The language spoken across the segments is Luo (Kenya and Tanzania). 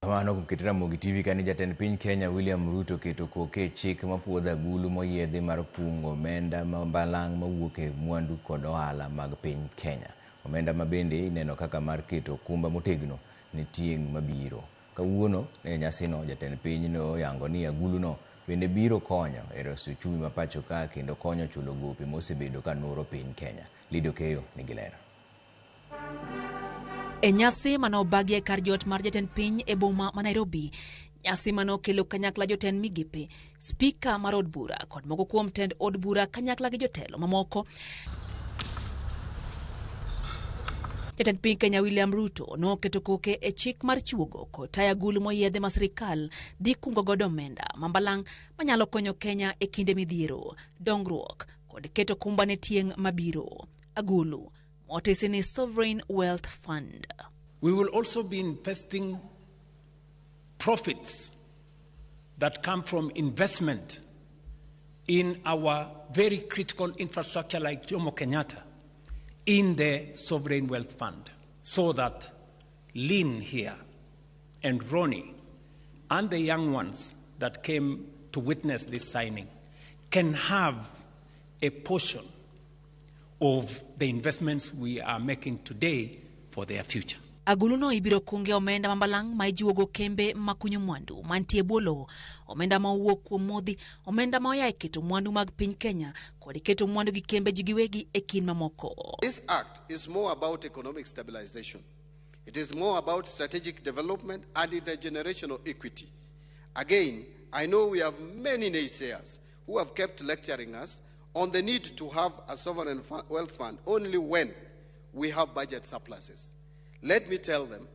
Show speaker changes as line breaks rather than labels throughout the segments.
Kamano kuketo Ramogi TV kani jatend piny Kenya William Ruto keto koke chik mapuodho agulu moyiedhi mar kungo omenda mambalang' mawuok e mwandu kod ohala mag piny Kenya. Omenda mabende ineno kaka mar keto kumba motegno ne tieng' mabiro. Kawuono ne nyasino jatend piny no yango ni aguluno bende biro konyo e reso uchumi ma pacho ka kendo konyo chulo gope mosebedo ka nuro piny Kenya. Lidio Keyo nigi lero.
E nyasi manobagi e kar jot mar jatend piny e boma ma Nairobi, nyasi manokelo kanyakla jotend migepe, spika mar od bura kod moko kuom tend od bura kanyakla gi jotelo mamoko. Jatend piny Kenya William Ruto noketo koke e chik mar chuogo kod tayo agulu moyiedhi ma sirikal dhi kungo godo omenda mambalang' manyalo konyo Kenya e kinde midhiero, dongruok kod keto kumba ne tieng' mabiro. Agulu what is in a sovereign wealth fund.
We will also be investing profits that come from investment in our very critical infrastructure like Jomo Kenyatta in the sovereign wealth fund, so that Lynn here and Ronnie and the young ones that came to witness this signing can have a portion of the investments we are making today for their future.
Aguluno ibiro kunge omenda mambalang' ma ijuogo kembe makunyo mwandu mantie bolo, omenda ma owuok kuom modhi, omenda ma oya e keto mwandu mag piny Kenya kod keto mwandu gi kembe jigiwegi e kin mamoko.
This act is more about economic stabilization. It is more about strategic development and intergenerational equity. Again, I know we have many naysayers who have kept lecturing us on the need to have a sovereign wealth fund only when we have budget surpluses. Let me tell them,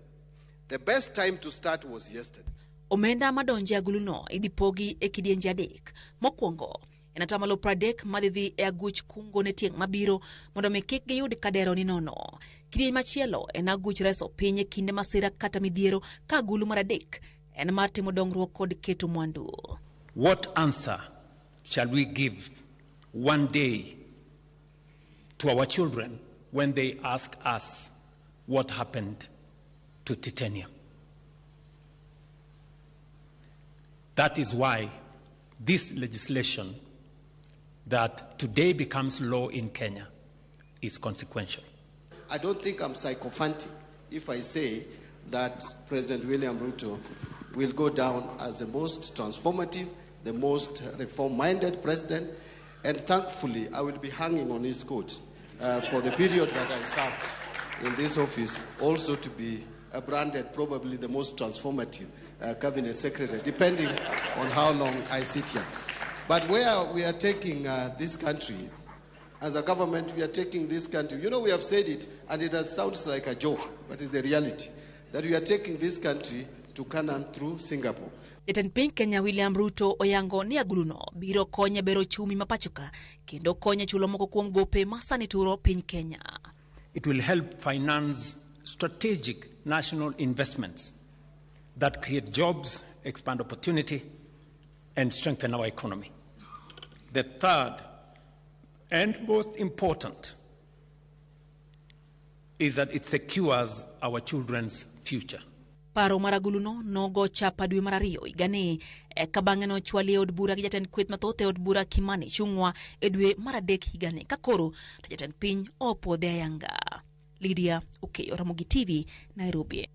the best time to start was yesterday.
Omenda madonje aguluno idhipogi e kidienje adek. Mokwongo, enatamalo 30 madhi e aguch kungo ne tieng' mabiro mondo mi kik giyud kadero ni nono. Kidienje machielo en aguch reso piny e kinde masira kata midhiero ka agulu mar adek en mar timo dongruok kod keto mwandu.
What answer shall we give one day to our children when they ask us what happened to titanium? That is why this legislation that today becomes law in Kenya is consequential.
I don't think I'm sycophantic if I say that President William Ruto will go down as the most transformative, the most reform-minded president, and thankfully I will be hanging on his coat for the period that I served in this office, also to be branded probably the most transformative cabinet secretary, depending on how long I sit here. But where we are taking this country, as a government, we are taking this country, you know, we have said it, and it sounds like a joke, but it's the reality, that we are taking this country to Canaan through Singapore.
Jatend piny Kenya William Ruto oyango ni aguluno biro konye bero chumi mapachoka kendo konye chulo moko kuom gope masani turo piny Kenya.
It will help finance strategic national investments that create jobs, expand opportunity, and strengthen our economy. The third and most important is that it secures our children's future.
Paro mar aguluno nogo chapa dwe mar ariyo igane ka bang'e nochwali od bura gi jatend kweth mathoth e od bura Kimani Chung'wa e dwe mar adek higani ka koro to jatend piny opodhe ayanga. Lydia Okeyo, Ramogi TV, Nairobi.